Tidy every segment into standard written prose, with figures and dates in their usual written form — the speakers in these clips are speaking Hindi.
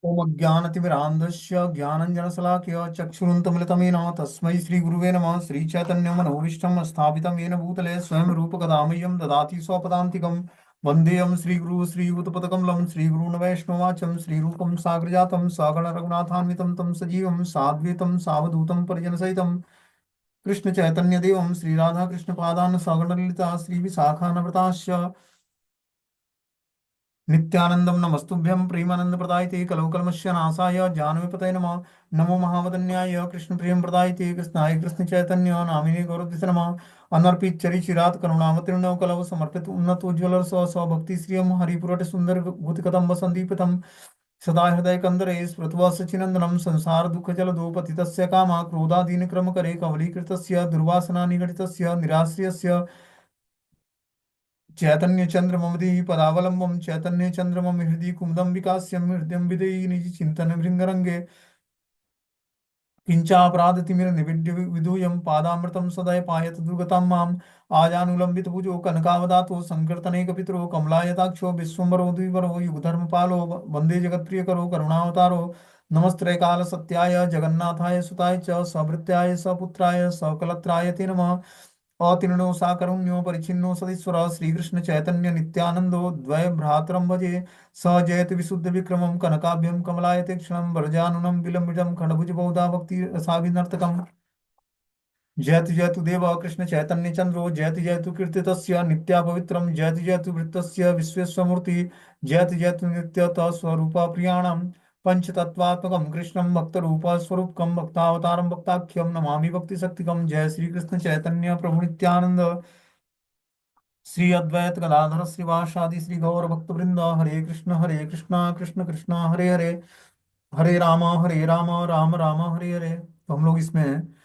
ओम अज्ञानतिमिरान्धस्य ज्ञानञ्जनशलाकया चक्षुरुन्मिलितमेन तस्मै श्रीगुरुवे नमः। श्रीचैतन्यमनोभीष्टं स्थापितं येन भूतले स्वयं रूपकदामह्यं ददाति स्वपदान्तिकं। वन्देऽहं श्रीगुरु श्रीयुतपदकमलं श्रीगुरून् वैष्णवाचं श्रीरूपं साग्रजातं सगण रघुनाथान्वितं तं सजीवं साद्वैतं सावधूतं परिजनसहितं कृष्णचैतन्यदेवं श्रीराधाकृष्णपादान् सगणललिता श्रीविशाखान्विताश्च नित्यानंदम नमस्तुभ्यं प्रेमानंद प्रदायते कलौ कल्मस्य नाशाय जानवीपतये नमः। नमो महावदन्याय कृष्ण प्रेम प्रदायते कृष्णाय कृष्ण चैतन्य नामिने गौरवति नमः। अनर्पित चरि चिरात करुणावतीर्ण कलौ समर्पित उन्नत उज्ज्वल स्व भक्ति श्रियम हरिपुरट सुंदर भूतिकतम संदीपितम सदा हृदय कंदरे स्मृत्वा सचिनंदनम संसार दुख जल दो पतितस्य कामा क्रोधादीन क्रम करे कवलीकृतस्य दुर्वासना निगडितस्य निराश्रियस्य चैतन्य चंद्र ममदी पदावलंबम चैतन्य चंद्र मम हृदय कुमदम विकास्यम हृदय विदयी निज चिंतन भृंगरंगे किंचापराधतिमिर निविड्य विधूयम पादामृतम सदय पायत दुर्गतां माम आजानुलंबित भुजो कनकावदातो संकीर्तने कपितरो कमलायताक्षो विश्वम्बरो द्विवरो युगधर्मपालो वंदे जगत्प्रियकरो करुणावतारो नमस्ते काल सत्याय जगन्नाथाय सुताय च सभृत्याय सपुत्राय सकलत्राय ते नमः। अतीर्णो साकरुण्यो परिचिन्नो सदीश्वर श्रीकृष्ण चैतन्य नित्यानंदो द्वय भ्रातरम भजे स जयति विशुद्ध विक्रमं कनकाभ्यं कमलायते क्षणं वरजानुनं विलंबितं खंडभुज बहुधा भक्ति रसाभिनर्तकम्। जयतु जयतु देव कृष्ण चैतन्य चंद्रो जयतु जयतु कीर्तितस्य नित्या पवित्रम जयतु जयतु वृत्तस्य विश्वेश्वमूर्ति जयतु जयतु नित्यत स्वरूप प्रियाणम पंचतत्वात्मकं कृष्णं भक्तरूप स्वरूपकं भक्तावतारं भक्ताख्यं नमामि भक्ति शक्तिकं। जय श्री कृष्ण चैतन्य प्रभु नित्यानंद श्री अद्वैत गदाधर श्रीवासादि श्री गौर भक्त वृंद हरे कृष्णा कृष्ण कृष्णा हरे हरे हरे राम राम राम हरे हरे। तो हम लोग इसमें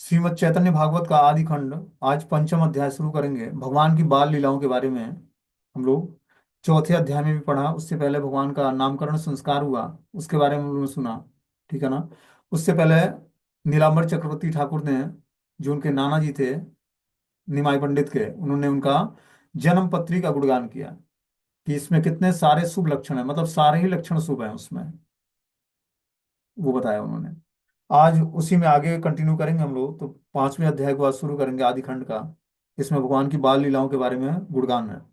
श्रीमद् चैतन्य भागवत का आदि खंड आज पंचम अध्याय शुरू करेंगे। भगवान की बाल लीलाओं के बारे में हम लोग चौथे अध्याय में भी पढ़ा। उससे पहले भगवान का नामकरण संस्कार हुआ, उसके बारे में हम लोगों ने सुना, ठीक है ना। उससे पहले नीलांबर चक्रवर्ती ठाकुर ने, जो उनके नाना जी थे निमाई पंडित के, उन्होंने उनका जन्म पत्री का गुणगान किया कि इसमें कितने सारे शुभ लक्षण हैं, मतलब सारे ही लक्षण शुभ हैं उसमें, वो बताया उन्होंने। आज उसी में आगे कंटिन्यू करेंगे हम लोग। तो पांचवें अध्याय को आज शुरू करेंगे आदि खंड का। इसमें भगवान की बाल लीलाओं के बारे में गुणगान है।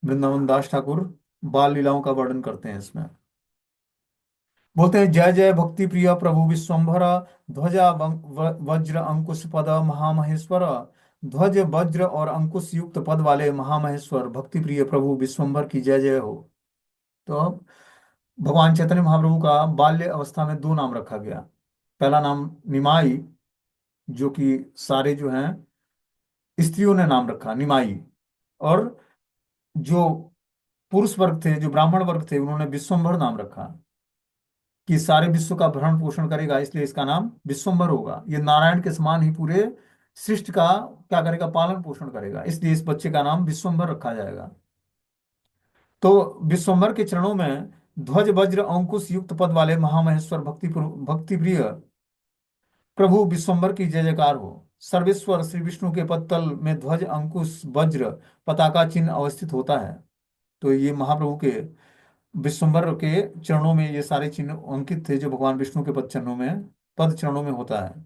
वृंदावन दास ठाकुर बाल लीलाओं का वर्णन करते हैं इसमें। बोलते हैं, जय जय भक्ति प्रिय प्रभु विश्वम्भर ध्वजा वज्र अंकुश पद महामहेश्वर। ध्वज वज्र और अंकुश युक्त पद वाले महामहेश्वर भक्ति प्रिय प्रभु विश्वम्भर की जय जय हो। तो अब भगवान चैतन्य महाप्रभु का बाल्य अवस्था में दो नाम रखा गया। पहला नाम निमाई, जो कि सारे जो हैं स्त्रियों ने नाम रखा निमाई, और जो पुरुष वर्ग थे, जो ब्राह्मण वर्ग थे, उन्होंने विश्वम्भर नाम रखा कि सारे विश्व का भरण पोषण करेगा, इसलिए इसका नाम विश्वम्भर होगा। ये नारायण के समान ही पूरे सृष्टि का क्या करेगा, पालन पोषण करेगा, इसलिए इस बच्चे का नाम विश्वम्भर रखा जाएगा। तो विश्वम्भर के चरणों में ध्वज वज्र अंकुश युक्त पद वाले महामहेश्वर भक्ति प्रिय प्रभु विश्वम्भर की जय जयकार हो। सर्वेश्वर श्री विष्णु के पदतल में ध्वज अंकुश वज्र पताका चिन्ह अवस्थित होता है। तो ये महाप्रभु के विश्वम्भर के चरणों में ये सारे चिन्ह अंकित थे, जो भगवान विष्णु के पद चरणों में होता है।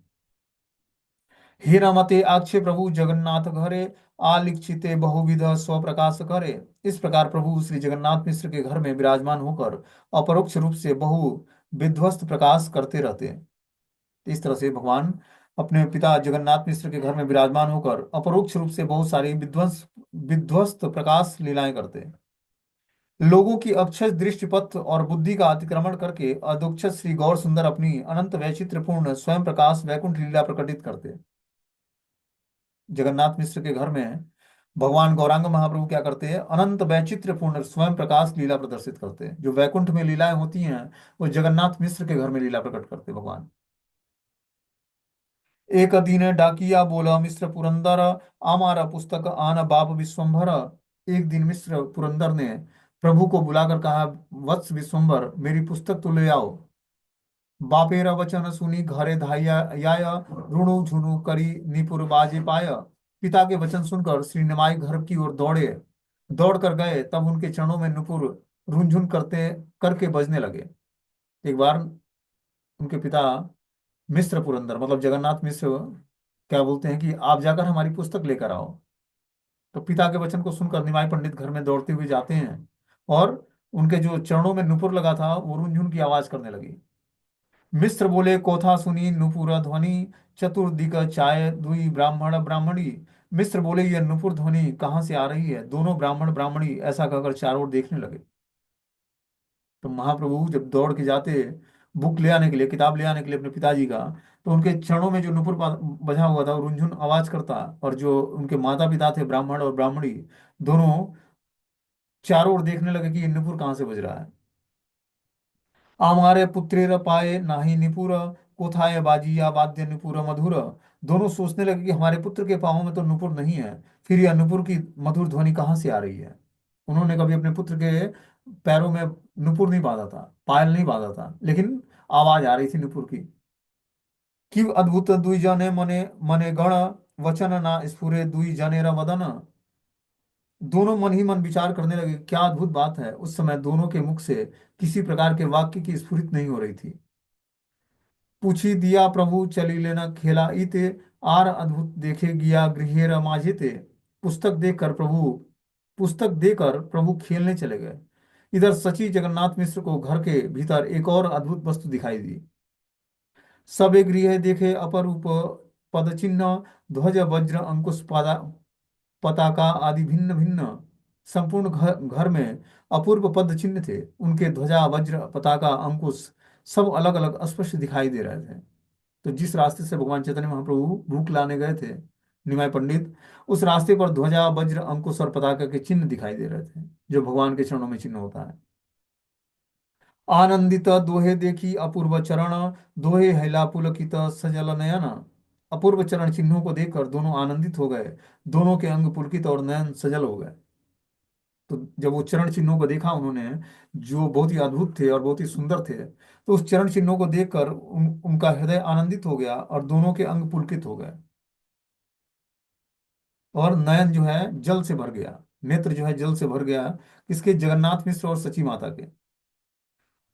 हे रमते आक्षे प्रभु जगन्नाथ घरे आलिखिते बहुविध स्वप्रकाश करे। इस प्रकार प्रभु श्री जगन्नाथ मिश्र के घर में विराजमान होकर अपरोक्ष रूप से बहु विध्वस्त प्रकाश करते रहते। इस तरह से भगवान अपने पिता जगन्नाथ मिश्र के घर में विराजमान होकर अपरोक्ष रूप से बहुत सारी विध्वस्त प्रकाश लीलाएं करते। लोगों की अक्षय दृष्टिपथ और बुद्धि का अतिक्रमण करके अधोक्षज श्री गौर सुंदर अपनी अनंत वैचित्र्यपूर्ण स्वयं प्रकाश वैकुंठ लीला प्रकटित करते। जगन्नाथ मिश्र के घर में भगवान गौरांग महाप्रभु क्या करते हैं, अनंत वैचित्र्यपूर्ण स्वयं प्रकाश लीला प्रदर्शित करते हैं। जो वैकुंठ में लीलाएं होती हैं, वो जगन्नाथ मिश्र के घर में लीला प्रकट करते भगवान। एक दीन डाकिया बोला मिश्र पुरंदर आमारा पुस्तक आन बाप विश्वम्भर। एक दिन मिश्र पुरंदर ने प्रभु को बुलाकर कहा, वत्स विश्वम्भर, मेरी पुस्तक तो ले आओ। बापेरा वचन सुनी घरे धाया याय रुणु झुनु करी निपुर बाजे पाय। पिता के वचन सुनकर श्री निमाई घर की ओर दौड़ कर गए। तब उनके चरणों में नुपुर रुनझुन करते करके बजने लगे। एक बार उनके पिता मिस्र पुरंदर मतलब जगन्नाथ मिश्र क्या बोलते हैं कि आप जाकर हमारी पुस्तक लेकर आओ। तो पिता के वचन को सुनकर निमाई पंडित घर में दौड़ते हुए जाते हैं, और उनके जो चरणों में नुपुर लगा था वो रुनझुन की आवाज करने लगी। मिस्र बोले, कोथा सुनी नुपुर ध्वनि, चतुर्दिक चाय दुई ब्राह्मण ब्राह्मणी। मिस्र बोले, यह नुपुर ध्वनि कहाँ से आ रही है? दोनों ब्राह्मण ब्राह्मणी ऐसा कहकर चारों ओर देखने लगे। तो महाप्रभु जब दौड़ के जाते बुक ले आने के लिए, किताब ले आने के लिए अपने पिताजी का, तो उनके चरणों में जो नुपुर बजा हुआ था वो रुनझुन आवाज करता, और जो उनके माता पिता थे ब्राह्मण और ब्राह्मणी दोनों चारों ओर देखने लगे कि ये नुपुर कहाँ से बज रहा है। आमारे पुत्रेर पाए नाही निपुर, कोथाय बाजी या वाद्य निपुर मधुर। दोनों सोचने लगे कि हमारे पुत्र के पाँव में तो नुपुर नहीं है, फिर यह नुपुर की मधुर ध्वनि कहाँ से आ रही है? उन्होंने कभी अपने पुत्र के पैरों में नुपुर नहीं बांधा था, पायल नहीं बांधा था, लेकिन आवाज आ रही थी नुपुर की। कि अद्भुत दुई जने मने मने गण, वचन ना स्फुरे दुई जनेर वदन। दोनों मन ही मन विचार करने लगे, क्या अद्भुत बात है। उस समय दोनों के मुख से किसी प्रकार के वाक्य की स्फुरित नहीं हो रही थी। पूछी दिया प्रभु चली लेना खेला इते, आर अद्भुत देखे गिया गृहेर माझे ते। पुस्तक देकर प्रभु पुस्तक देकर प्रभु खेलने चले गए। इधर सची जगन्नाथ मिश्र को घर के भीतर एक और अद्भुत वस्तु दिखाई दी। सबे गृह देखे अपरूप पद चिन्ह, ध्वज वज्र अंकुश पताका आदि भिन्न भिन्न। संपूर्ण घर में अपूर्व पद चिन्ह थे। उनके ध्वजा वज्र पताका अंकुश सब अलग अलग स्पष्ट दिखाई दे रहे थे। तो जिस रास्ते से भगवान चैतन्य महाप्रभु भूख लाने गए थे, निमाय पंडित, उस रास्ते पर ध्वजा वज्र अंकुश और पताका के चिन्ह दिखाई दे रहे थे, जो भगवान के चरणों में चिन्ह होता है। आनंदित दोहे देखी अपूर्व चरण, दोहे हैला पुलकित सजल नयन। अपूर्व चरण चिन्हों को देखकर दोनों आनंदित हो गए, दोनों के अंग पुलकित और नयन सजल हो गए। तो जब वो चरण चिन्हों को देखा उन्होंने, जो बहुत ही अद्भुत थे और बहुत ही सुंदर थे, तो उस चरण चिन्हों को देखकर उनका हृदय आनंदित हो गया और दोनों के अंग पुलकित हो गए, और नयन जो है जल से भर गया, नेत्र जो है जल से भर गया। किसके? जगन्नाथ मिश्र और सची माता के।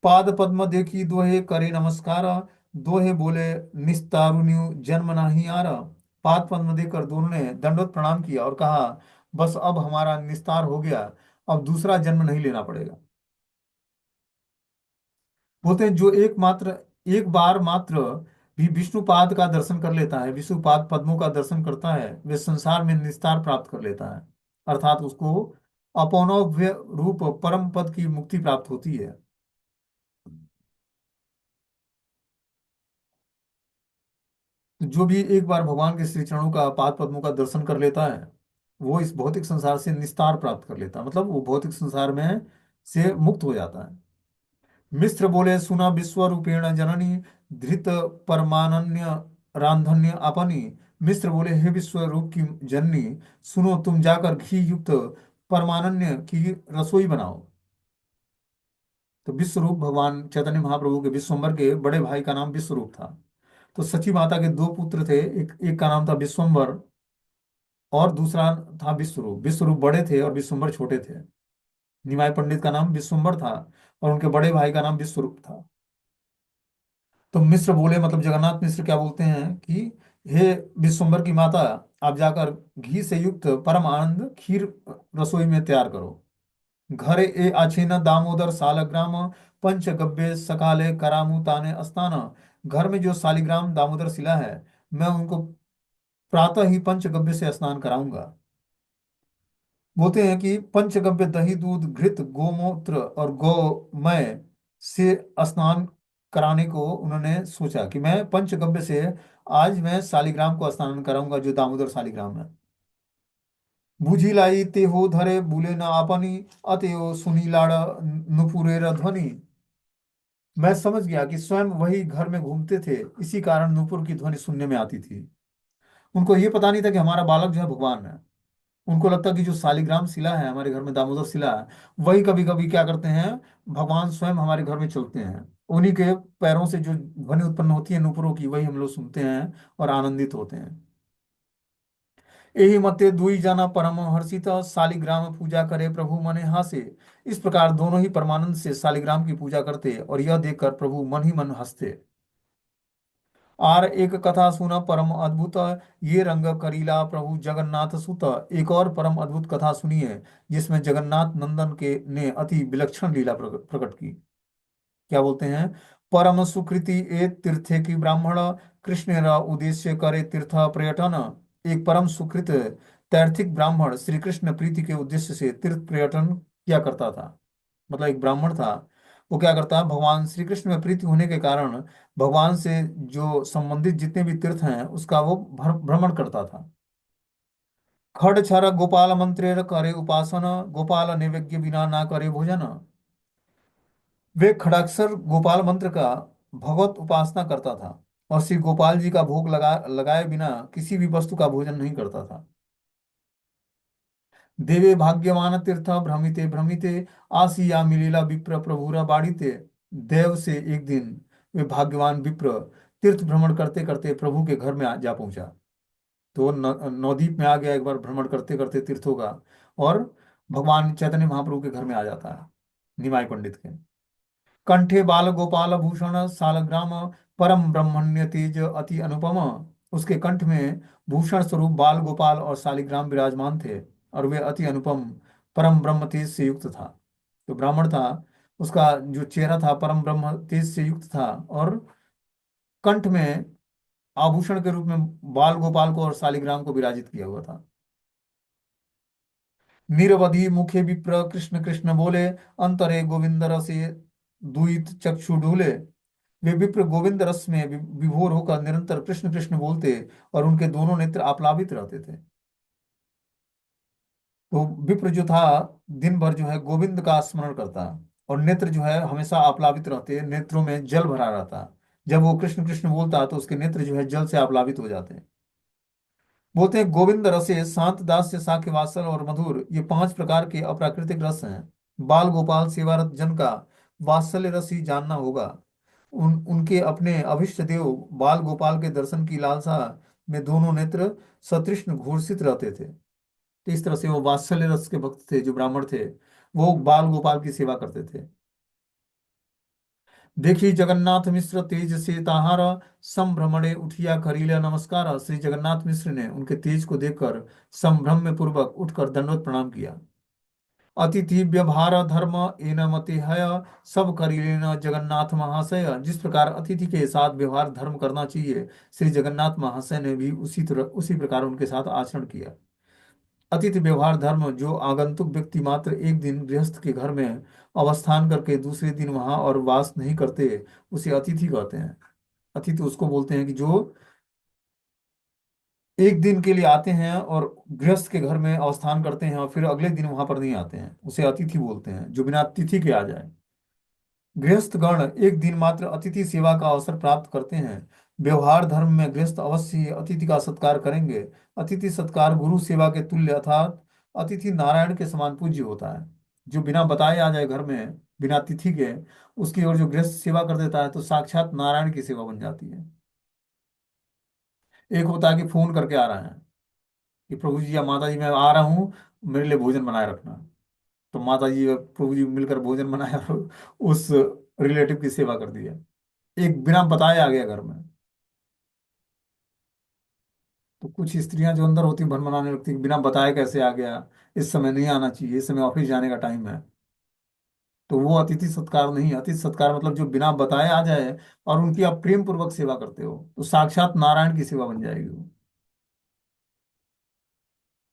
पाद पद्म देखी दोहे करे नमस्कार, दोहे बोले निस्तारुण्यु जन्म नहीं आरा। पाद पद्म देखकर दोनों ने दंडवत प्रणाम किया और कहा, बस अब हमारा निस्तार हो गया, अब दूसरा जन्म नहीं लेना पड़ेगा। बोलते हैं जो एक बार मात्र भी विष्णुपाद का दर्शन कर लेता है, विष्णुपाद पद्मों का दर्शन करता है, वे संसार में निस्तार प्राप्त कर लेता है, अर्थात उसको अपौनव्य रूप परम पद की मुक्ति प्राप्त होती है। तो जो भी एक बार भगवान के श्री चरणों का पाद पद्मों का दर्शन कर लेता है, वो इस भौतिक संसार से निस्तार प्राप्त कर लेता है, मतलब वो भौतिक संसार में से मुक्त हो जाता है। मिस्र बोले, सुना विश्व रूपेण जननी, धृत परमानन्य रांधन्य अपनी। मिस्र बोले, हे विश्व रूप की जननी, सुनो, तुम जाकर घी युक्त परमानन्य की रसोई बनाओ। तो विश्व रूप भगवान चैतन्य महाप्रभु के विश्वम्बर के बड़े भाई का नाम विश्व रूप था। तो सची माता के दो पुत्र थे, एक का नाम था विश्वम्बर और दूसरा था विश्वरूप। विश्वरूप बड़े थे और विश्वम्बर छोटे थे। निमाय पंडित का नाम विश्वम्बर था और उनके बड़े भाई का नाम विश्वरूप था। तो मिस्र बोले, मतलब जगन्नाथ मिश्र क्या बोलते हैं कि हे विश्वम्बर की माता, आप जाकर घी से युक्त परम आनंद खीर रसोई में तैयार करो। घर ए आछेन दामोदर सालग्राम, पंच गव्य सकाले करामु ताने अस्ताना। घर में जो सालिग्राम दामोदर शिला है, मैं उनको प्रातः ही पंचगव्य से स्नान कराऊंगा। बोलते हैं कि पंचगव्य दही दूध घृत गोमूत्र और गोमय से स्नान कराने को उन्होंने सोचा कि मैं पंचगव्य से आज मैं शालिग्राम को स्नान कराऊंगा, जो दामोदर शालिग्राम है। बुझी लाई ते हो धरे भूले न आपनी, अतएव सुनी लाड़ नुपुरेर ध्वनि। मैं समझ गया कि स्वयं वही घर में घूमते थे, इसी कारण नुपुर की ध्वनि सुनने में आती थी। उनको ये पता नहीं था कि हमारा बालक जो है भगवान है। उनको लगता कि जो शालिग्राम शिला है हमारे घर में, दामोदर शिला है, वही कभी कभी क्या करते हैं, भगवान स्वयं हमारे घर में चलते हैं। उन्हीं के पैरों से जो ध्वनि उत्पन्न होती है नुपुरों की, वही हम लोग सुनते हैं और आनंदित होते हैं। एहि मते दुई जना परम हर्षित शालिग्राम पूजा करे प्रभु मने हासे। इस प्रकार दोनों ही परमानंद से शालिग्राम की पूजा करते और यह देखकर प्रभु मन ही मन हंसते। आर एक कथा सुना परम अद्भुत, ये रंग करीला प्रभु जगन्नाथ सुत। एक और परम अद्भुत कथा सुनी है जिसमें जगन्नाथ नंदन के ने अति विलक्षण लीला प्रकट की। क्या बोलते हैं? परम सुकृति ए तीर्थे की ब्राह्मण, कृष्ण उद्देश्य करे तीर्थ पर्यटन। एक परम सुकृत तैर्थिक ब्राह्मण श्री कृष्ण प्रीति के उद्देश्य से तीर्थ पर्यटन किया करता था। मतलब एक ब्राह्मण था, वो क्या करता है, भगवान श्री कृष्ण में प्रीति होने के कारण भगवान से जो संबंधित जितने भी तीर्थ हैं उसका वो भ्रमण करता था। खड़ छर गोपाल मंत्रेर करे उपासना, गोपाल नैवेद्य बिना ना करे भोजन। वे खड़ाक्षर गोपाल मंत्र का भगवत उपासना करता था और श्री गोपाल जी का भोग लगाए बिना किसी भी वस्तु का भोजन नहीं करता था। देवे भाग्यवान तीर्थ भ्रमिते भ्रमिते, आसिया मिलीला विप्र प्रभुरा बाड़ीते। देव से एक दिन वे भाग्यवान विप्र तीर्थ भ्रमण करते करते प्रभु के घर में जा पहुंचा। तो वो नवद्वीप में आ गया एक बार भ्रमण करते करते तीर्थों का, और भगवान चैतन्य महाप्रभु के घर में आ जाता है निमाई पंडित के। कंठे बाल गोपाल भूषण सालग्राम, परम ब्रह्मण्य तेज अति अनुपम। उसके कंठ में भूषण स्वरूप बाल गोपाल और शालिग्राम विराजमान थे और वे अति अनुपम परम ब्रह्म तेज से युक्त था। तो ब्राह्मण था, उसका जो चेहरा था परम ब्रह्म तेज से युक्त था, और कंठ में आभूषण के रूप में बाल गोपाल को और शालिग्राम को विराजित किया हुआ था। निरवधि मुखे विप्र कृष्ण कृष्ण बोले, अंतरे गोविंद रसे दुहित चक्षु ढूले। वे विप्र गोविंद रस में विभोर होकर निरंतर कृष्ण कृष्ण बोलते और उनके दोनों नेत्र आप्लावित रहते थे। तो विप्र जो था दिन भर जो है गोविंद का स्मरण करता, और नेत्र जो है हमेशा आप्लावित रहते, नेत्रों में जल भरा रहता। जब वो कृष्ण कृष्ण बोलता तो उसके नेत्र जो है जल से आप्लावित हो जाते हैं। बोलते हैं गोविंद रसे शांत दास्य साख्य वात्सल और मधुर, ये पांच प्रकार के अप्राकृतिक रस हैं। बाल गोपाल सेवारत जन का वात्सल्य रस ही जानना होगा। उनके अपने अभिष्ट देव बाल गोपाल के दर्शन की लालसा में दोनों नेत्र सतृष्ण घोषित रहते थे। तो इस तरह से वो वात्सल्य रस के भक्त थे जो ब्राह्मण थे, वो बाल गोपाल की सेवा करते थे। देखी जगन्नाथ मिश्र तेज से ताहार, संभ्रमणे उठिया करीला नमस्कार। श्री जगन्नाथ मिश्र ने उनके तेज को देखकर संभ्रम पूर्वक उठकर दंडवत प्रणाम किया। अतिथि व्यवहार धर्म एन मति है, सब करीले न जगन्नाथ महाशय। जिस प्रकार अतिथि के साथ व्यवहार धर्म करना चाहिए, श्री जगन्नाथ महाशय ने भी उसी प्रकार उनके साथ आचरण किया। अतिथि व्यवहार धर्म, जो आगंतुक व्यक्ति मात्र एक दिन गृहस्थ के घर में अवस्थान करके दूसरे दिन वहां और वास नहीं करते, उसे अतिथि कहते हैं। अतिथि उसको बोलते हैं कि जो एक दिन के लिए आते हैं और गृहस्थ के घर में अवस्थान करते हैं और फिर अगले दिन वहां पर नहीं आते हैं, उसे अतिथि बोलते हैं, जो बिना तिथि के आ जाए। गृहस्थ गण एक दिन मात्र अतिथि सेवा का अवसर प्राप्त करते हैं। व्यवहार धर्म में गृहस्थ अवश्य ही अतिथि का सत्कार करेंगे। अतिथि सत्कार गुरु सेवा के तुल्य, अर्थात अतिथि नारायण के समान पूज्य होता है। जो बिना बताए आ जाए घर में बिना तिथि के, उसकी ओर जो गृहस्थ सेवा कर देता है तो साक्षात नारायण की सेवा बन जाती है। एक होता है कि फोन करके आ रहा है कि प्रभु जी या माता जी मैं आ रहा हूँ, मेरे लिए भोजन बनाए रखना। तो माता जी और प्रभु जी मिलकर भोजन बनाया और उस रिलेटिव की सेवा कर दी है। एक बिना बताए आ गया घर में। तो कुछ स्त्रियां जो अंदर होती भन बनाने लगती कि बिना बताए कैसे आ गया, इस समय नहीं आना चाहिए, इस समय ऑफिस जाने का टाइम है। तो वो अतिथि सत्कार नहीं है। अतिथि सत्कार मतलब जो बिना बताए आ जाए और उनकी आप प्रेम पूर्वक सेवा करते हो, तो साक्षात नारायण की सेवा बन जाएगी वो।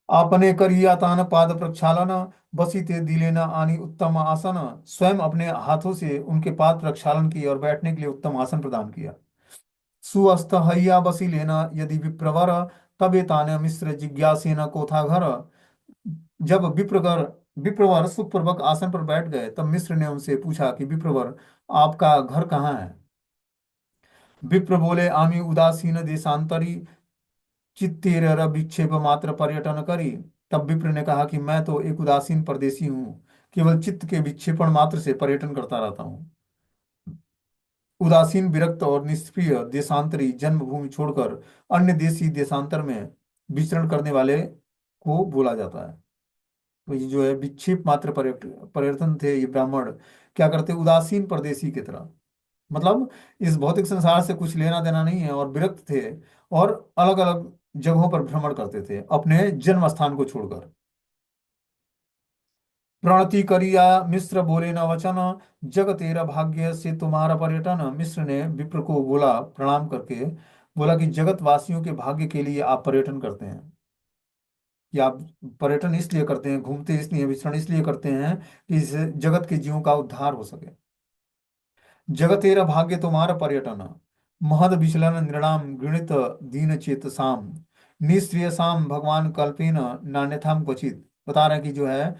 आपने करिया तान पाद प्रक्षालन, बसीते दिले न आनी उत्तम आसन। स्वयं अपने हाथों से उनके पाद प्रक्षालन किए और बैठने के लिए उत्तम आसन प्रदान किया। सुअस्त हैया बसी लेना यदि विप्रवर, तबे ताने मिश्र जिज्ञासेन कोथा घर। जब विप्रवर सुखपूर्वक आसन पर बैठ गए, तब मिश्र ने उनसे पूछा कि विप्रवर, आपका घर कहाँ है? विप्र बोले, आमी उदासीन देशांतरी, चित्तेर विक्षेप मात्र पर्यटन करी। तब विप्र ने कहा कि मैं तो एक उदासीन परदेसी हूँ, केवल चित्त के विक्षेपण मात्र से पर्यटन करता रहता हूँ। उदासीन विरक्त और निष्क्रिय देशांतरी जन्मभूमि छोड़कर अन्य देशी देशांतर में विचरण करने वाले को बोला जाता है। तो ये जो है विक्षेप मात्र परिवर्तन थे ये ब्राह्मण, क्या करते, उदासीन परदेसी की तरह, मतलब इस भौतिक संसार से कुछ लेना देना नहीं है, और विरक्त थे, और अलग अलग जगहों पर भ्रमण करते थे अपने जन्म स्थान को छोड़कर। प्रणति करिया मिश्र बोले न वचन, जग तेरा भाग्य से तुम्हारा पर्यटन। मिश्र ने विप्र को बोला, प्रणाम करके बोला कि जगत वासियों के भाग्य के लिए आप पर्यटन करते हैं, कि आप पर्यटन इसलिए करते हैं, घूमते इसलिए, विचरण इसलिए करते हैं कि इस जगत के जीवों का उद्धार हो सके। जगतेर भाग्य तुम्हार पर्यटन, महद विचलन नृणाम गृणित दीन चेत साम, निष्क्रिय साम भगवान कल्पेन नान्यथाम क्वचित। बता रहे हैं कि जो है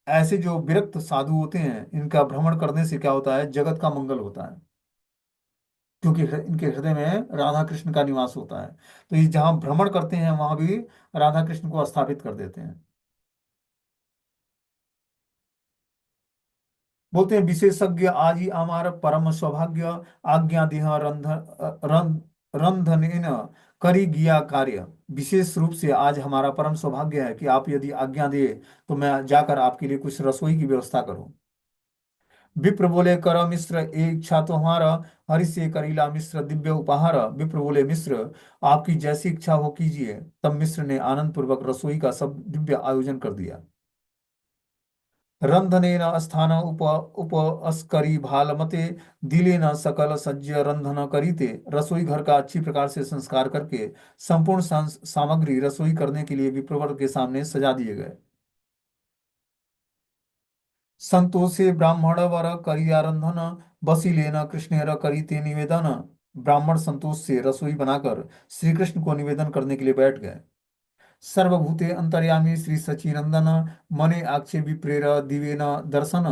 ऐसे जो विरक्त साधु होते हैं, इनका भ्रमण करने से क्या होता है, जगत का मंगल होता है, क्योंकि इनके हृदय में राधा कृष्ण का निवास होता है। तो ये जहाँ भ्रमण करते हैं वहां भी राधा कृष्ण को स्थापित कर देते हैं। बोलते हैं विशेषज्ञ आज ही हमारा परम सौभाग्य, आज्ञा देह रंधन इन करी गया कार्य। विशेष रूप से आज हमारा परम सौभाग्य है कि आप यदि आज्ञा दे तो मैं जाकर आपके लिए कुछ रसोई की व्यवस्था करूं। विप्र बोले कर मिश्र एक इच्छा तुम्हारा, हरि से करीला मिश्र दिव्य उपहार। विप्र बोले मिश्र आपकी जैसी इच्छा हो कीजिए। तब मिश्र ने आनंद पूर्वक रसोई का सब दिव्य आयोजन कर दिया। रंधनेन स्थान उपस्करी भालमते, दिलेन सकल सज्ज रंधन करीते। रसोई घर का अच्छी प्रकार से संस्कार करके संपूर्ण सामग्री रसोई करने के लिए विप्रवर के सामने सजा दिए गए। संतोषे ब्राह्मण वर करिया रंधन, बसी लेना कृष्णेर करीते निवेदन। ब्राह्मण संतोष से रसोई बनाकर श्री कृष्ण को निवेदन करने के लिए बैठ गए। सर्वभूते अंतर्यामी श्री सचिनंदन, मने आक्षेप विप्रेर दिवेन दर्शन।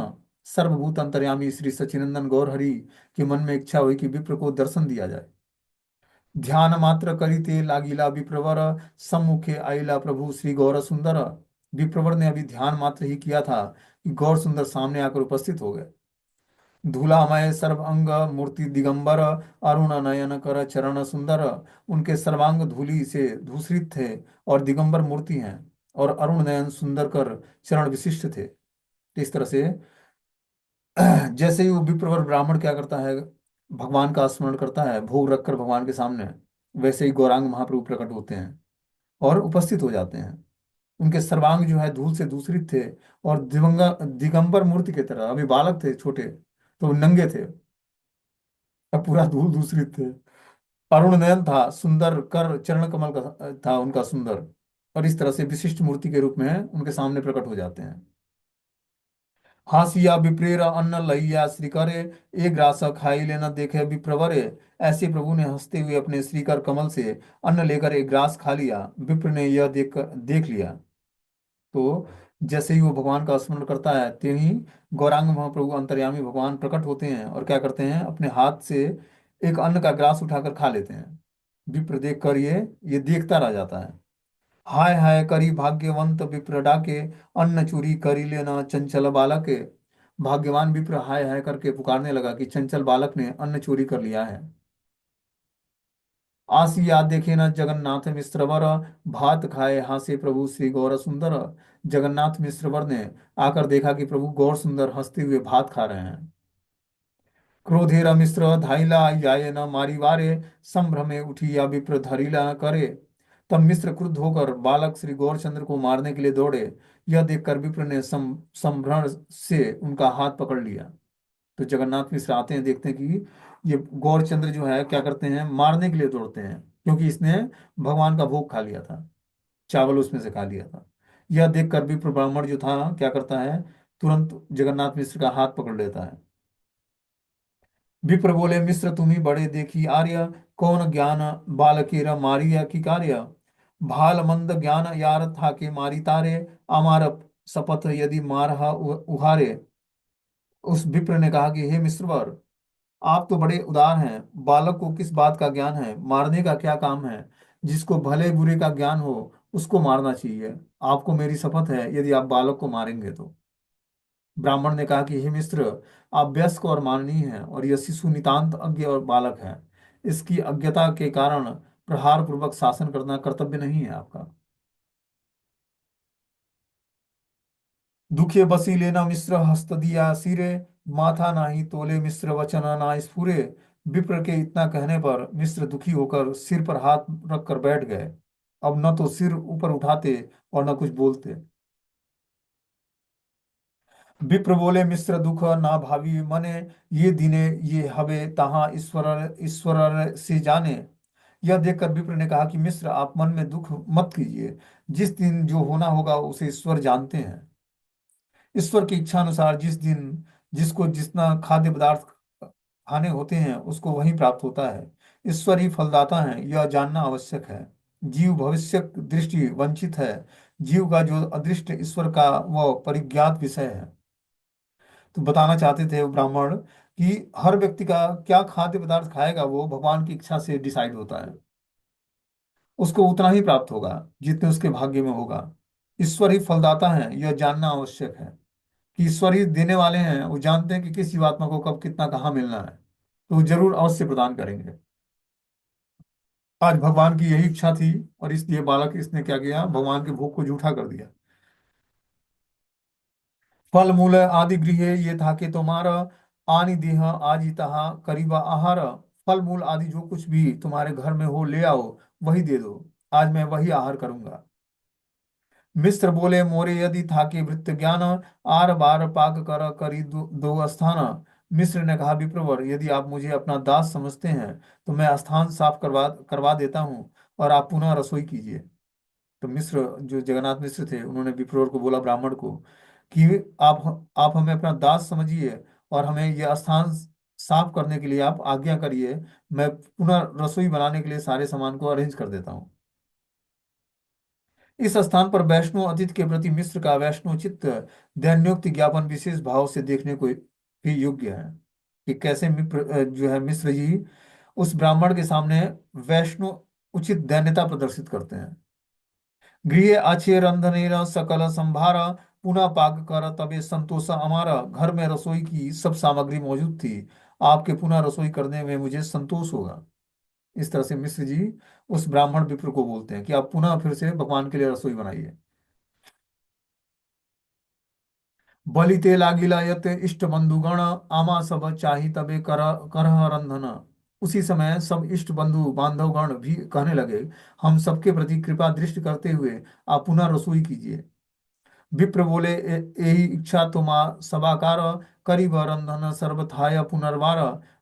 सर्वभूत अंतर्यामी श्री सचिनंदन गौर हरि के मन में इच्छा हुई कि विप्र को दर्शन दिया जाए। ध्यान मात्र करिते लागिला विप्रवर, सम्मुखे आइला प्रभु श्री गौर सुंदर। विप्रवर ने अभी ध्यान मात्र ही किया था कि गौर सुंदर सामने आकर उपस्थित हो गए। धूलामय सर्व अंग मूर्ति दिगंबर, अरुण नयन कर चरण सुंदर। उनके सर्वांग धूलि से धूसरित थे और दिगंबर मूर्ति हैं, और अरुण नयन सुंदर कर चरण विशिष्ट थे। इस तरह से जैसे ही वो विप्रवर ब्राह्मण क्या करता है, भगवान का स्मरण करता है भोग रखकर भगवान के सामने, वैसे ही गौरांग महाप्रभु प्रकट होते हैं और उपस्थित हो जाते हैं। उनके सर्वांग जो है धूल से दूषित थे, और दिगंबर मूर्ति की तरह, अभी बालक थे छोटे तो वो नंगे थे, अब पूरा धूल दूसरित थे। अरुण नयन था, सुंदर कर चरण कमल का था उनका सुंदर, और इस तरह से विशिष्ट मूर्ति के रूप में उनके सामने प्रकट हो जाते हैं। हासिया विप्रेर अन्न लइया श्री करे, एक ग्रास खाई लेना देखे विप्रवरे। ऐसे प्रभु ने हंसते हुए अपने श्रीकर कमल से अन्न लेकर एक ग्रास खा लिया। विप्र ने यह देख लिया। तो जैसे ही वो भगवान का स्मरण करता है, ते ही गौरांग महाप्रभु अंतर्यामी भगवान प्रकट होते हैं और क्या करते हैं, अपने हाथ से एक अन्न का ग्रास उठाकर खा लेते हैं। विप्र देख कर ये देखता रह जाता है। हाय हाय करी भाग्यवंत विप्र डाके, अन्न चोरी करी लेना चंचल बालक। भाग्यवान विप्र हाय हाय करके पुकारने लगा कि चंचल बालक ने अन्न चोरी कर लिया है। आसिया देखे न जगन्नाथ मिश्र वर, भात खाए हासे प्रभु श्री गौर सुंदर। जगन्नाथ मिश्र वर ने आकर देखा कि प्रभु गौर सुंदर हंसते हुए भात खा रहे हैं। क्रोधेर मिश्र धाइला याय न मारिवारे, संभ्रमे उठी या विप्र धरिला करे। तब मिश्र क्रुद्ध होकर बालक श्री गौरचंद्र को मारने के लिए दौड़े। यह देखकर विप्र ने संभ्रण से उनका हाथ पकड़ लिया। तो जगन्नाथ मिश्र आते हैं, देखते हैं कि ये गौरचंद्र जो है क्या करते हैं, मारने के लिए दौड़ते हैं, क्योंकि इसने भगवान का भोग खा लिया था, चावल उसमें से खा लिया था। यह देखकर विप्र ब्राह्मण जो था क्या करता है, तुरंत जगन्नाथ मिश्र का हाथ पकड़ लेता है। विप्र बोले मिश्र तुम्ही बड़े देखी आर्य, कौन ज्ञान बालकेर मारिया की कार्य। भाल मंद ज्ञान यार था के मारी तारे, अमार शपथ यदि मारहा उहारे। उस विप्र ने कहा कि हे मिश्रवर, आप तो बड़े उदार हैं, बालक को किस बात का ज्ञान है, मारने का क्या काम है। जिसको भले बुरे का ज्ञान हो उसको मारना चाहिए। आपको मेरी शपथ है यदि आप बालक को मारेंगे तो। ब्राह्मण ने कहा कि हे मिश्र, आप व्यस्क और माननीय हैं, और यह शिशु नितांत अज्ञ और बालक है। इसकी अज्ञता के कारण प्रहार पूर्वक शासन करना कर्तव्य नहीं है आपका। दुखे बसी लेना मिश्र हस्त दिया सिरे, माथा नाही तोले मिश्र वचन ना स्फुरे। विप्र के इतना कहने पर मिश्र दुखी होकर सिर पर हाथ रखकर बैठ गए। अब न तो सिर ऊपर उठाते और न कुछ बोलते। विप्र बोले मिश्र दुख ना भावी मने, ये दिने ये हवे तहाँ ईश्वर ईश्वर से जाने। यह देखकर विप्र ने कहा कि मिश्र आप मन में दुख मत कीजिए, जिस दिन जो होना होगा उसे ईश्वर जानते हैं। ईश्वर की इच्छा अनुसार जिस दिन जिसको जितना खाद्य पदार्थ खाने होते हैं उसको वही प्राप्त होता है। ईश्वर ही फलदाता है, यह जानना आवश्यक है। जीव भविष्य दृष्टि वंचित है। जीव का जो अदृष्ट ईश्वर का वह परिज्ञात विषय है। तो बताना चाहते थे वो ब्राह्मण कि हर व्यक्ति का क्या खाद्य पदार्थ खाएगा वो भगवान की इच्छा से डिसाइड होता है। उसको उतना ही प्राप्त होगा जितने उसके भाग्य में होगा। ईश्वर ही फलदाता है, यह जानना आवश्यक है कि ईश्वर ही देने वाले हैं। वो जानते हैं कि किस जीवात्मा को कब कितना कहाँ मिलना है, तो वो जरूर अवश्य प्रदान करेंगे। आज भगवान की यही इच्छा थी और इसलिए बालक इसने क्या किया, भगवान के भोग को जूठा कर दिया। फल मूल आदि गृह ये था कि तुम्हारा आनि देह आजी तहा करीबा आहार। फल मूल आदि जो कुछ भी तुम्हारे घर में हो ले आओ, वही दे दो। आज मैं वही आहार करूंगा। मिस्र बोले मोरे यदि था कि वृत्त ज्ञान, आर बार पाक कर करी दो स्थान। मिस्र ने कहा विप्रवर यदि आप मुझे अपना दास समझते हैं तो मैं स्थान साफ करवा करवा देता हूँ और आप पुनः रसोई कीजिए। तो मिस्र जो जगन्नाथ मिस्र थे उन्होंने विप्रोर को बोला ब्राह्मण को कि आप हमें अपना दास समझिए और हमें यह स्थान साफ करने के लिए आप आज्ञा करिए। मैं पुनः रसोई बनाने के लिए सारे सामान को अरेंज कर देता हूँ। इस स्थान पर वैष्णो अतिथि के प्रति मिस्र का वैष्णो चित्त दैन्योक्ति ज्ञापन विशेष भाव से देखने को भी योग्य है कि कैसे जो है मिस्र जी उस ब्राह्मण के सामने वैष्णो उचित दैन्यता प्रदर्शित करते हैं। गृह अच्छे रंधनेर सकल संभार, पुनः पाक कर तबे संतोष हमारा। घर में रसोई की सब सामग्री मौजूद थी, आपके पुनः रसोई करने में मुझे संतोष होगा। इस तरह से मिश्र जी उस ब्राह्मण विप्र को बोलते हैं कि आप पुनः फिर से भगवान के लिए रसोई बनाइए। बलिते लागिला यत इष्ट बंधुगण, आमा सब चाही तबे कर करह रंधन। उसी समय सब इष्ट बंधु बांधवगण भी कहने लगे, हम सबके प्रति कृपा दृष्टि करते हुए आप पुनः रसोई कीजिए। विप्र बोले यही इच्छा तुमा सबाकार, करिब रंधन सर्वथाय पुनर्वार।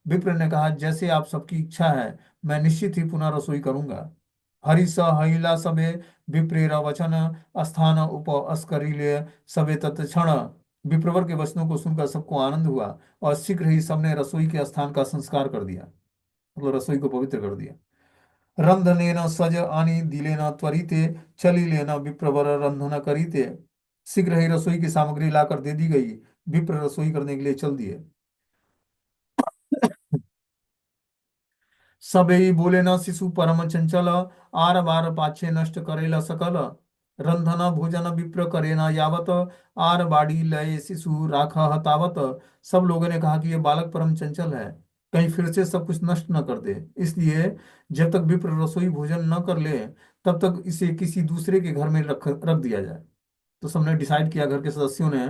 विप्र ने कहा जैसे आप सबकी इच्छा है मैं निश्चित ही पुनः रसोई करूंगा। हरि स हईला सबे विप्रेर वचन, स्थान उप अस्करिले सबे तत्क्षण। विप्रवर के वचनों को सुनकर सबको आनंद हुआ और शीघ्र ही सबने रसोई के स्थान का संस्कार कर दिया, मतलब रसोई को पवित्र कर दिया। रंधनेन सज आनी दिलेन त्वरिते, चली लेना विप्रवर रंधन करीते। शीघ्र ही रसोई की सामग्री लाकर दे दी गई। विप्र रसोई करने के लिए चल दिए। सबई बोले न शिशु परम चंचल, आर बार पाछे नष्ट करेला सकल। रंधन भोजन विप्र करे न यावत, आर बाड़ी लय शिशु राख हतावत। सब लोगों ने कहा कि यह बालक परम चंचल है, कहीं फिर से सब कुछ नष्ट न कर दे, इसलिए जब तक विप्र रसोई भोजन न कर ले तब तक इसे किसी दूसरे के घर में रख रख दिया जाए। तो सबने डिसाइड किया घर के सदस्यों ने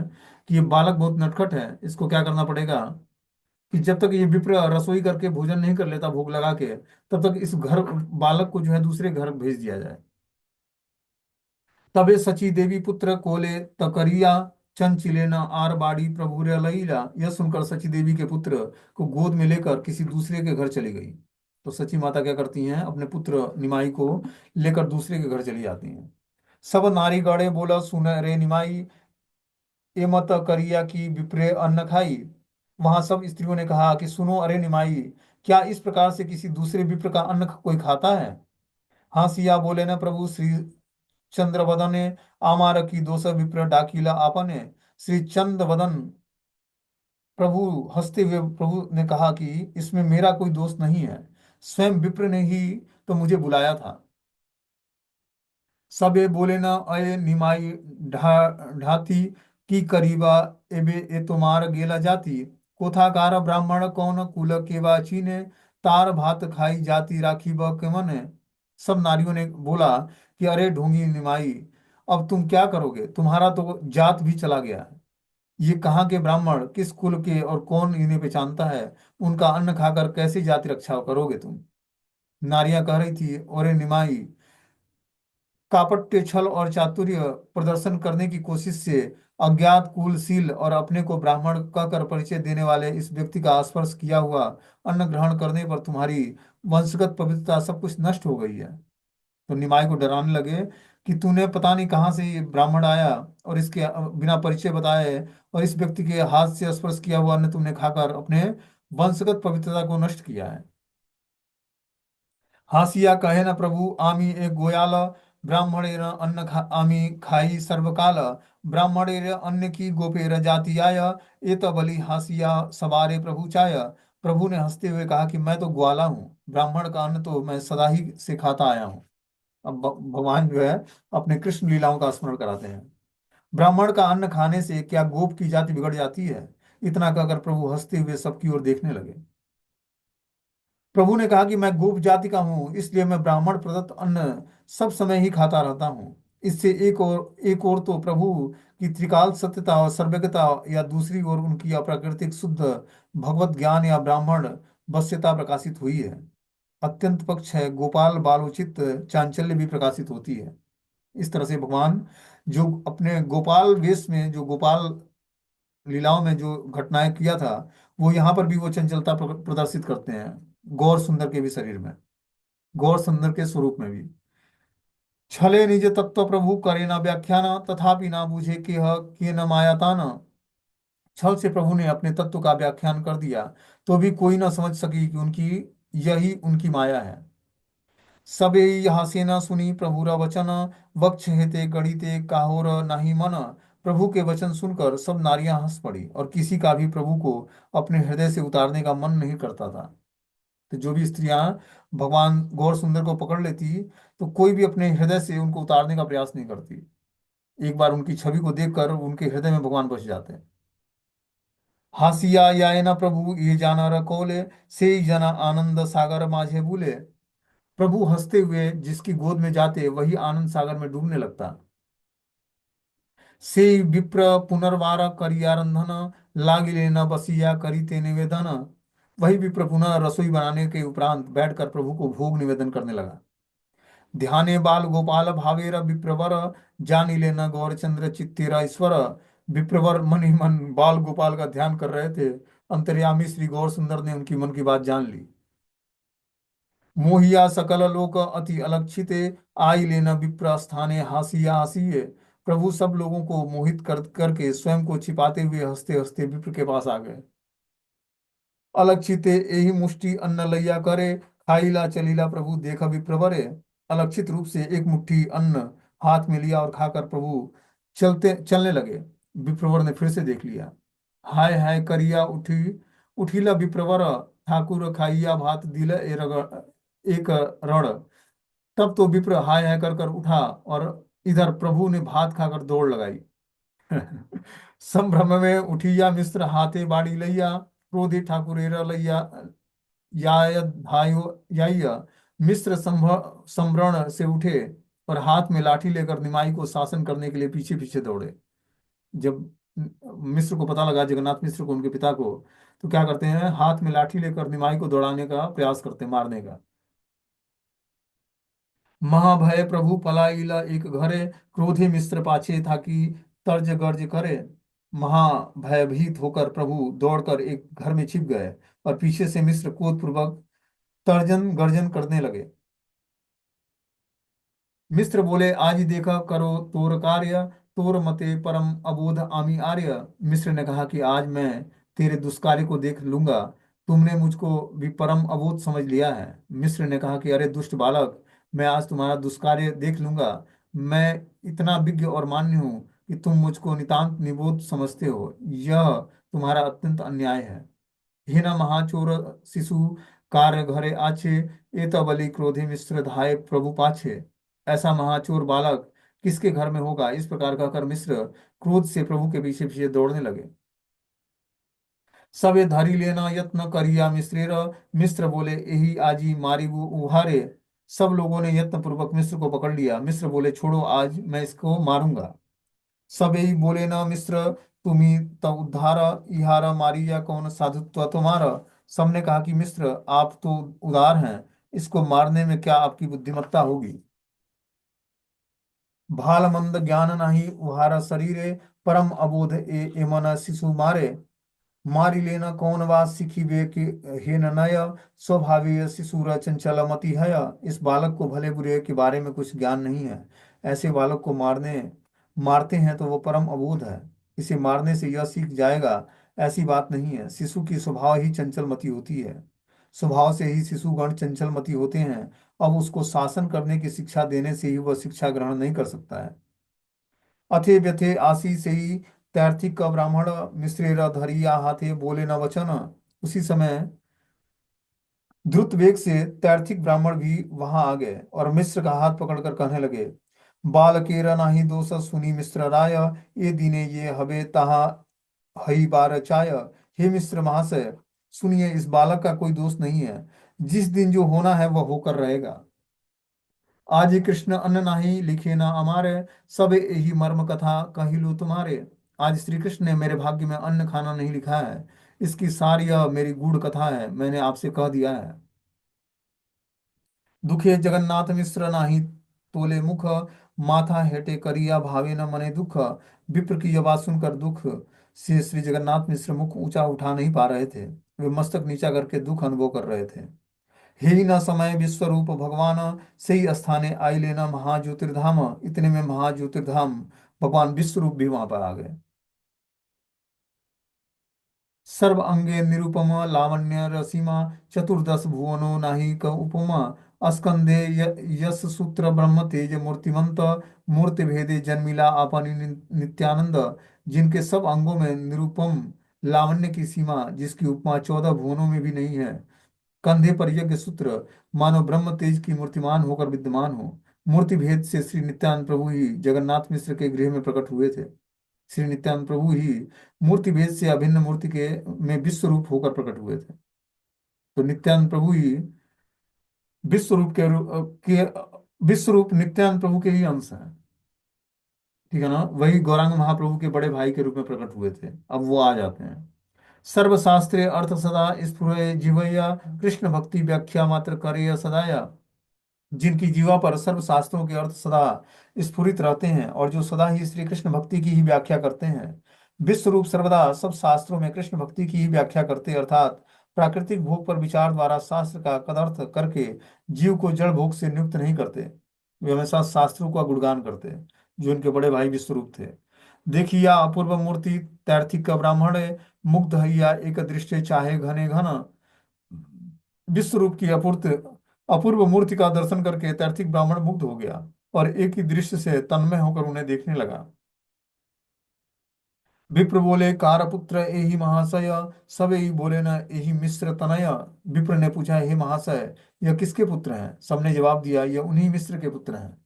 कि ये बालक बहुत नटखट है, इसको क्या करना पड़ेगा कि जब तक ये विप्र रसोई करके भोजन नहीं कर लेता भोग लगा के, तब तक इस घर बालक को जो है दूसरे घर भेज दिया जाए। तबे सची देवी पुत्र कोले तकरिया, चंचिले न आर बाड़ी प्रभु रे लईला। यह सुनकर सची देवी के पुत्र को गोद में लेकर किसी दूसरे के घर चली गई। तो सची माता क्या करती हैं, अपने पुत्र निमाई को लेकर दूसरे के घर चली जाती हैं। सब नारी गणे बोला सुन रे निमाई, ए मत करिया की विप्रे अन्न खाई। वहां सब स्त्रियों ने कहा कि सुनो अरे निमाई, क्या इस प्रकार से किसी दूसरे विप्र का अन्न कोई खाता है। हाँ सिया बोले न प्रभु श्री चंद्रवदने, आमार की दोष विप्र डाकीला आपने। श्री चंद्रवदन प्रभु हंसते हुए प्रभु ने कहा कि इसमें मेरा कोई दोष नहीं है, स्वयं विप्र ने ही तो मुझे बुलाया था। सबे बोले न अये निमाई ढा ढाती की करीबा, एबे ए तुम्हार गेला जाती। कोथाकार ब्राह्मण कौन कुल केवा चीने, तार भात खाई जाति राखी ब के मने। सब नारियों ने बोला कि अरे ढोंगी निमाई, अब तुम क्या करोगे? तुम्हारा तो जात भी चला गया है। ये कहाँ के ब्राह्मण, किस कुल के, और कौन इन्हें पहचानता है? उनका अन्न खाकर कैसी जाति रक्षा करोगे तुम? नारियां कह रही थी, और निमाई, कापट्य, छल और चातुर्य प्रदर्शन करने की कोशिश से अज्ञात कुलशील और अपने को ब्राह्मण कहकर परिचय देने वाले इस व्यक्ति का स्पर्श किया हुआ अन्न ग्रहण करने पर तुम्हारी वंशगत पवित्रता सब कुछ नष्ट हो गई है। तो निमाई को डराने लगे कि तूने पता नहीं कहाँ से ये ब्राह्मण आया, और इसके बिना परिचय बताए और इस व्यक्ति के हाथ से स्पर्श किया हुआ अन्न तुमने खाकर अपने वंशगत पवित्रता को नष्ट किया है। हासिया कहे न प्रभु, आमी एक गोयाल, ब्राह्मणेर अन्न आमी खाई सर्वकाल, ब्राह्मणेर अन्न की गोपेर जातियाय, ये तो बलि हासिया सवारे प्रभु चाय। प्रभु ने हंसते हुए कहा कि मैं तो ग्वाला हूँ, ब्राह्मण का अन्न तो मैं सदा ही से खाता आया हूँ। अब भगवान जो है अपने कृष्ण लीलाओं का स्मरण कराते हैं। ब्राह्मण का अन्न खाने से क्या गोप की जाति बिगड़ जाती है? इतना कहकर प्रभु हंसते हुए सबकी ओर देखने लगे। प्रभु ने कहा कि मैं गोप जाति का हूं, इसलिए मैं ब्राह्मण प्रदत्त अन्न सब समय ही खाता रहता हूँ। इससे एक और तो प्रभु की त्रिकाल सत्यता और सर्वज्ञता, या दूसरी ओर उनकी अप्राकृतिक शुद्ध भगवत ज्ञान या ब्राह्मण वश्यता प्रकाशित हुई है। अत्यंत पक्ष है, गोपाल बालोचित चांचल्य भी प्रकाशित होती है। इस तरह से भगवान जो अपने गोपाल वेश में, जो गोपाल लीलाओं में जो घटनाएं किया था, वो यहाँ पर भी वो चंचलता प्रदर्शित करते हैं। गौर सुंदर के भी शरीर में, गौर सुंदर के स्वरूप में भी। छले निज तत्व प्रभु करे न व्याख्यान, तथापि ना बूझे के न मायातान। छल से प्रभु ने अपने तत्व का व्याख्यान कर दिया, तो भी कोई न समझ सकी कि उनकी यही उनकी माया है। सबे हासे न सुनी प्रभुरा वचन, वक्ष हेते गढ़ीते काहोर नाही मन। प्रभु के वचन सुनकर सब नारियां हंस पड़ी, और किसी का भी प्रभु को अपने हृदय से उतारने का मन नहीं करता था। तो जो भी स्त्रियां भगवान गौर सुंदर को पकड़ लेती, तो कोई भी अपने हृदय से उनको उतारने का प्रयास नहीं करती। एक बार उनकी छवि को देखकर उनके हृदय में भगवान बस जाते हैं। हासिया याय न प्रभु ये जाना रकोले, से ही जना आनंद सागर माझे भूले। प्रभु हंसते हुए जिसकी गोद में जाते वही आनंद सागर में डूबने लगता। से विप्र पुनर्वार करिया रंधन, लागिले न बसिया करीते निवेदन। वही विप्र पुनः रसोई बनाने के उपरांत बैठकर प्रभु को भोग निवेदन करने लगा। ध्याने बाल गोपाल भावेर विप्रवर, जानिले न गौरचंद्र चित्तेरा ईश्वर। विप्रवर मन ही मन बाल गोपाल का ध्यान कर रहे थे। अंतर्यामी श्री गौर सुंदर ने उनकी मन की बात जान ली। मोहिया सकल लोक अति अलक्षिते, आई लेना विप्र स्थाने हासिया हसीये। प्रभु सब लोगों को मोहित करके स्वयं को छिपाते हुए हंसते हंसते विप्र के पास आ गए। अलक्षिते यही मुष्टि अन्न लैया करे, खाईला चलीला प्रभु देखा विप्रवरे। अलक्षित रूप से एक मुट्ठी अन्न हाथ में लिया और खाकर प्रभु चलते चलने लगे। विप्रवर ने फिर से देख लिया। हाय हाय करिया उठी, उठीला विप्रवर, ठाकुर खाइया भात दिल एक रण। तब तो विप्र हाय हाय कर कर उठा, और इधर प्रभु ने भात खाकर दौड़ लगाई। संभ्रम में उठिया मिस्र हाथे बाड़ी लैया, क्रोधी ठाकुरेरा लैया याय। मिस्र संभ्रण से उठे और हाथ में लाठी लेकर निमाई को शासन करने के लिए पीछे पीछे दौड़े। जब मिस्र को पता लगा, जगन्नाथ मिस्र को, उनके पिता को, तो क्या करते हैं, हाथ में लाठी लेकर निमाई को दौड़ाने का प्रयास करते हैं, मारने का। महाभय प्रभु पलाइला एक घरे, क्रोधे मिस्र पाछे था कि तर्ज गर्ज करे। महाभयभीत होकर प्रभु दौड़कर एक घर में छिप गए, और पीछे से मिस्र क्रोधपूर्वक तर्जन गर्जन करने लगे। मिस्र बोले, आज ही देखा करो तोर कार्य, तोर मते परम अबोध आमी आर्य। मिस्र ने कहा कि आज मैं तेरे दुष्कार्य को देख लूंगा, तुमने मुझको भी परम अबोध समझ लिया है। मिस्र ने कहा कि अरे दुष्ट बालक, मैं आज तुम्हारा दुष्कार्य देख लूंगा। मैं इतना विज्ञ और मान्य हूँ कि तुम मुझको नितांत निबोध समझते हो। यह तुम्हारा अत्यंत अन्याय है। हीन महाचोर शिशु कार्य घरे आछे, ए बलि क्रोधे मिस्र धाये प्रभु पाछे। ऐसा महाचोर बालक किसके घर में होगा? इस प्रकार कहकर मिस्र क्रोध से प्रभु के पीछे पीछे दौड़ने लगे। सबे धरी लेना यत्न करिया मिस्रेर, मिस्र बोले यही आजी मारी वो उहारे। सब लोगों ने यत्न पूर्वक मिस्र को पकड़ लिया। मिस्र बोले, छोड़ो, आज मैं इसको मारूंगा। सब यही बोले, ना मिस्र तुम्ही तो उद्धार, इहारा मारिया कौन साधुत्व तुम्हारा। सबने कहा कि मिस्र, आप तो उदार हैं, इसको मारने में क्या आपकी बुद्धिमत्ता होगी। भाल मंद ज्ञान नाही उहारा शरीरे, परम अबोध ए मन शिशु मारे। मारी लेना कौन वास सिखी वे के हे नय, स्वभावी शिशुर चंचल मति है। इस बालक को भले बुरे के बारे में कुछ ज्ञान नहीं है, ऐसे बालक को मारते हैं तो वो परम अबोध है। इसे मारने से यह सीख जाएगा, ऐसी बात नहीं है। शिशु की स्वभाव ही चंचल मति होती है, स्वभाव से ही शिशुगण चंचल मति होते हैं। अब उसको शासन करने की शिक्षा देने से ही वह शिक्षा ग्रहण नहीं कर सकता है। अथे व्यथे आसी से ही तैर्थिक ब्राह्मण मिश्रेर धरिया हाथे बोले न वचन। उसी समय द्रुत वेग से तैर्थिक ब्राह्मण भी वहां आ गए और मिश्र का हाथ पकड़कर कहने लगे, बालकेरा नाही दोष सुनी मिश्र राय, ये दीने ये हबे तहा हई बार चाय। हे मिश्र महाशय, सुनिए, इस बालक का कोई दोष नहीं है। जिस दिन जो होना है वह होकर रहेगा। आज ही कृष्ण अन्न नाही लिखे ना हमारे, सब यही मर्म कथा कहिलू तुम्हारे। आज श्री कृष्ण ने मेरे भाग्य में अन्न खाना नहीं लिखा है, इसकी सारी यह मेरी गूढ़ कथा है, मैंने आपसे कह दिया है। दुखे जगन्नाथ मिश्र नाही तोले मुख, माथा हेटे करिया भावे न मने दुख। विप्र की यह बात सुनकर दुख से श्री जगन्नाथ मिश्र मुख ऊंचा उठा नहीं पा रहे थे। वे मस्तक नीचा करके दुख अनुभव कर रहे थे। हे न समय विश्वरूप भगवान, सही स्थाने आई लेना महाज्योतिर्धाम। इतने में महाज्योतिर्धाम भगवान विश्वरूप भी वहां पर आ गए। सर्व अंगे निरुपम लावण्य रसीमा, चतुर्दश भुवनो नाही क उपमा। स्कंधे यश सूत्र ब्रह्म तेज मूर्तिमंत, मूर्ति भेदे जन्मिला आपनि नित्यानंद। जिनके सब अंगों में निरुपम लावण्य की सीमा, जिसकी उपमा 14 भुवनों में भी नहीं है। कंधे पर यज्ञ सूत्र, मानो ब्रह्म तेज की मूर्तिमान होकर विद्यमान हो। मूर्ति भेद से श्री नित्यानंद प्रभु ही जगन्नाथ मिश्र के गृह में प्रकट हुए थे। श्री नित्यानंद प्रभु ही मूर्ति भेद से अभिन्न मूर्ति के में विश्व रूप होकर प्रकट हुए थे। तो नित्यानंद प्रभु ही विश्व रूप के विश्व रूप नित्यानंद प्रभु के ही अंश हैं। ठीक है ना, वही गौरांग महाप्रभु के बड़े भाई के रूप में प्रकट हुए थे। अब वो आ जाते हैं। सर्वशास्त्रे अर्थ सदा स्फुरे जीवया, कृष्ण भक्ति व्याख्या मात्र करे सदाया। जिनकी जीवा पर सर्व शास्त्रों के अर्थ सदा स्फुरित रहते हैं और जो सदा ही श्री कृष्ण भक्ति की ही व्याख्या करते हैं। विश्व रूप सर्वदा सब शास्त्रों में कृष्ण भक्ति की ही व्याख्या करते, अर्थात प्राकृतिक भोग पर विचार द्वारा शास्त्र का कदर्थ करके जीव को जड़ भोग से नियुक्त नहीं करते। वे हमेशा शास्त्रों का गुणगान करते हैं, जो उनके बड़े भाई विश्व रूप थे। देखिया अपूर्व मूर्ति तैर्थिक का ब्राह्मण है, मुग्ध हैया एक दृष्टि चाहे घने घन। विश्व रूप की अपूर्व मूर्ति का दर्शन करके तैर्थिक ब्राह्मण मुग्ध हो गया और एक ही दृश्य से तन्मय होकर उन्हें देखने लगा। विप्र बोले, कारपुत्र एहि महाशय, सब यही बोले न एहि मिश्र तनय। विप्र ने पूछा, हे महाशय, यह किसके पुत्र हैं। सबने जवाब दिया, यह उन्हीं मिश्र के पुत्र हैं।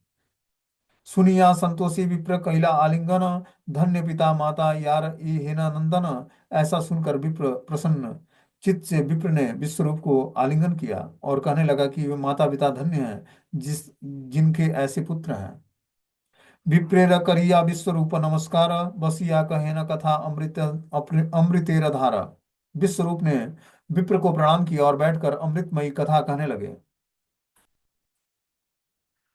सुनिया संतोषी विप्र कैला आलिंगन, धन्य पिता माता यार ये हेना नंदन। ऐसा सुनकर विप्र प्रसन्न चित्त से विप्र ने विश्वरूप को आलिंगन किया और कहने लगा कि वे माता पिता धन्य हैं जिनके ऐसे पुत्र हैं। विप्रेर करिया विश्वरूप नमस्कार, बसिया कहे न कथा अमृतेर धारा। विश्वरूप ने विप्र को प्रणाम किया और बैठकर अमृतमयी कथा कहने लगे।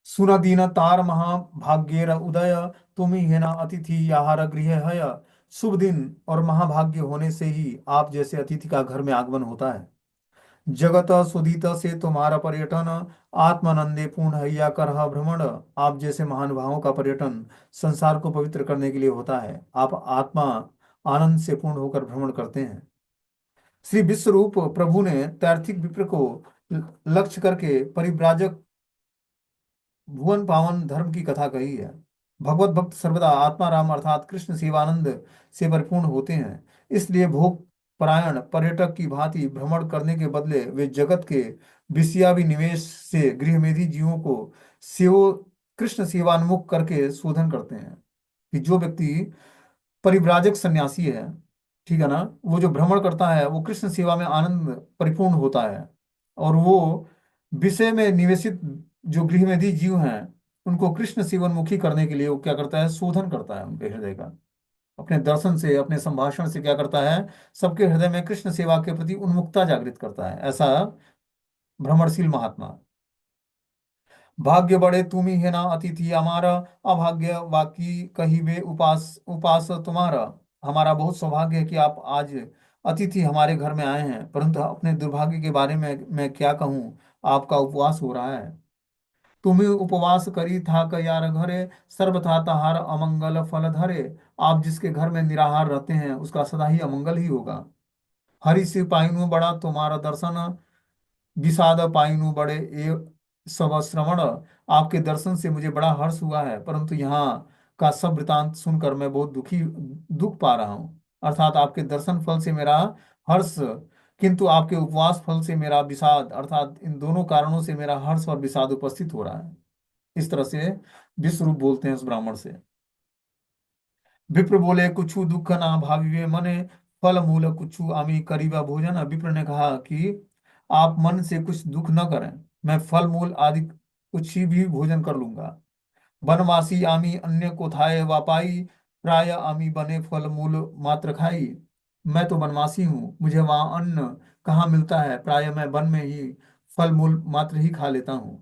सुनदीन तार महाभाग्येर उदय, तुम ही है ना अतिथि आहार गृह है। शुभ दिन और महाभाग्य होने से ही आप जैसे अतिथि का घर में आगमन होता है। जगत सुदीत से तुम्हारा पर्यटन, आत्मानंदे पूर्ण हैया करह भ्रमण। आप जैसे महानुभावों का पर्यटन संसार को पवित्र करने के लिए होता है। आप आत्मा आनंद से पूर्ण होकर भ्रमण करते हैं। श्री विश्वरूप प्रभु ने तैर्थिक विप्र को लक्ष्य करके परिव्राजक भुवन पावन धर्म की कथा कही है। भगवत भक्त सर्वदा आत्माराम अर्थात कृष्ण सेवानंद से परिपूर्ण होते हैं। इसलिए भोग परायण पर्यटक की भांति भ्रमण करने के बदले वे जगत के विषयाभिनिवेश से गृहमेधी जीवों को सेवो कृष्ण सेवान्मुख करके शोधन करते हैं। कि जो व्यक्ति परिव्राजक सन्यासी है, ठीक है ना, वो जो भ्रमण करता है वो कृष्ण सेवा में आनंद परिपूर्ण होता है और वो विषय में निवेशित जो गृहमेधी जीव हैं उनको कृष्ण सेवनमुखी करने के लिए वो क्या करता है, शोधन करता है उनके हृदय का। अपने दर्शन से, अपने संभाषण से क्या करता है, सबके हृदय में कृष्ण सेवा के प्रति उन्मुखता जागृत करता है, ऐसा भ्रमरशील महात्मा। भाग्य बड़े तुम ही है ना अतिथि हमारा, अभाग्य बाकी कही वे उपास उपास तुम्हारा। हमारा बहुत सौभाग्य है कि आप आज अतिथि हमारे घर में आए हैं, परंतु अपने दुर्भाग्य के बारे में मैं क्या कहूँ, आपका उपवास हो रहा है। तुम्हें उपवास करी था यार घरे, सर्वथा तहार अमंगल फल धरे। आप जिसके घर में निराहार रहते हैं उसका सदा ही अमंगल ही होगा। हरि सिर पाइनु बड़ा तुम्हारा दर्शन, विषाद पाइनु बड़े ए सब श्रवण। आपके दर्शन से मुझे बड़ा हर्ष हुआ है, परंतु यहाँ का सब वृतांत सुनकर मैं बहुत दुख पा रहा हूँ। अर्थात आपके दर्शन फल से मेरा हर्ष, किंतु आपके उपवास फल से मेरा विषाद, अर्थात इन दोनों कारणों से मेरा हर्ष और विषाद उपस्थित हो रहा है। इस तरह से विश्वरूप बोलते हैं उस ब्राह्मण से। विप्र बोले कुछु दुख ना भाविवे मने, फल मूल कुछु आमी करीबा भोजन। विप्र ने कहा कि आप मन से कुछ दुख न करें, मैं फल मूल आदि कुछ ही भी भोजन कर लूंगा। वनवासी आमी अन्य को थाए वापाई, प्राय आमी बने फल मूल मात्र खाई। मैं तो वनवासी हूँ, मुझे वहाँ अन्न कहाँ मिलता है, प्राय मैं वन में ही फल मूल मात्र ही खा लेता हूँ।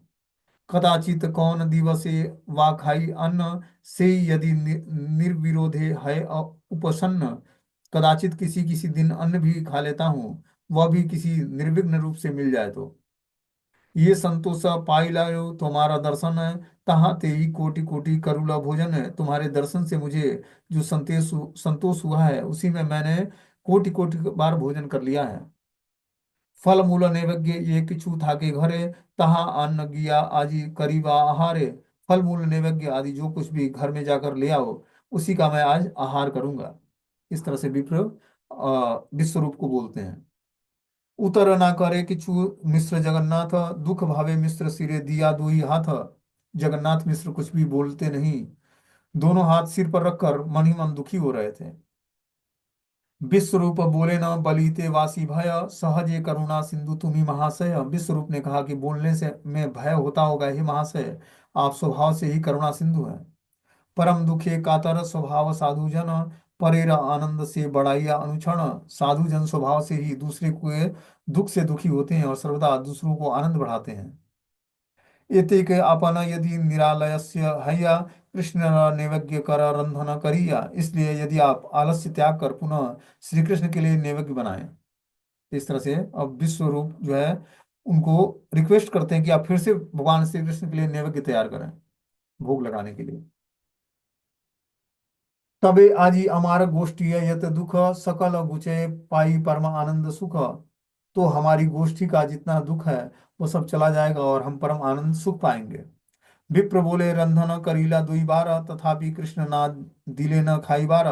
कदाचित कौन दिवसे वा खाई अन्न, से यदि निर्विरोधे है उपसन्न। कदाचित किसी किसी दिन अन्न भी खा लेता हूँ, वह भी किसी निर्विघ्न रूप से मिल जाए तो। ये संतोष पाई लायो तुम्हारा दर्शन है, तहाँ ते ही कोटि कोटि करुला भोजन है। तुम्हारे दर्शन से मुझे जो संतोष हुआ है, उसी में मैंने कोटि कोटि बार भोजन कर लिया है। फल मूल नैवेद्य ये किछु था के घरे, तहाँ अन्न गिया आजी करीबा आहारे। फल मूल नैवेद्य आदि जो कुछ भी घर में जाकर ले आओ, उसी का मैं आज आहार करूंगा। इस तरह से विप्र विश्व रूप को बोलते हैं। उतर ना करे किछु मिश्र जगन्नाथ, दुख भावे मिश्र सिरे दिया दुई हाथ। जगन्नाथ मिश्र कुछ भी बोलते नहीं, दोनों हाथ सिर पर रखकर मन ही मन दुखी हो रहे थे। विश्वरूप बोले न बलीते वासी भय, सहजे करुणा सिंधु तुम्ही महाशय। विश्वरूप ने कहा कि बोलने से में भय होता होगा हे महाशय, आप स्वभाव से ही करुणा सिंधु हैं। परम दुखे कातर स्वभाव साधु जन, परेर आनंद से बढ़ाइया अनुक्षण। साधु जन स्वभाव से ही दूसरे के दुख से दुखी होते हैं और सर्वदा दूसरों को आनंद बढ़ाते हैं। एते के अपन यदि निरालयस्य हैया, कृष्ण नैवेद्य कर रंधन करिया। इसलिए यदि आप आलस्य त्याग कर पुनः श्री कृष्ण के लिए नैवेद्य बनाएं। इस तरह से अब विश्व रूप जो है उनको रिक्वेस्ट करते हैं कि आप फिर से भगवान श्री कृष्ण के लिए नैवेद्य तैयार करें भोग लगाने के लिए। तबे आजी अमार गोष्ठी यत दुख, सकल गुचे पाई परम आनंद सुख। तो हमारी गोष्ठी का जितना दुख है वो सब चला जाएगा और हम परम आनंद सुख पाएंगे। विप्र बोले रंधन करीला दुई बार, तथापि कृष्ण ना दिले न खाई बार।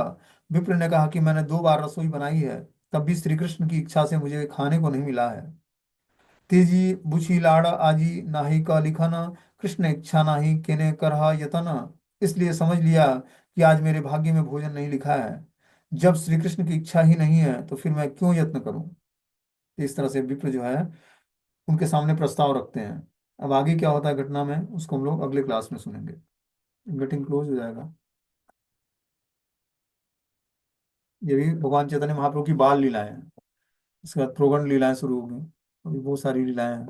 विप्र ने कहा कि मैंने 2 बार रसोई बनाई है, तब भी श्री कृष्ण की इच्छा से मुझे खाने को नहीं मिला है। तेजी बुझी लाड़ आजी नाहि का लिखन, कृष्ण इच्छा नाही केने करहा यतन। इसलिए समझ लिया कि आज मेरे भाग्य में भोजन नहीं लिखा है। जब श्री कृष्ण की इच्छा ही नहीं है तो फिर मैं क्यों यत्न करूं। इस तरह से विप्र जो है उनके सामने प्रस्ताव रखते हैं। अब आगे क्या होता है घटना में उसको हम लोग अगले क्लास में सुनेंगे। मीटिंग क्लोज हो जाएगा। ये भी भगवान चैतन्य महाप्रभु की बाल लीलाएं हैं। इसके बाद प्रोगण लीलाएं शुरू होंगी। अभी बहुत सारी लीलाएं हैं।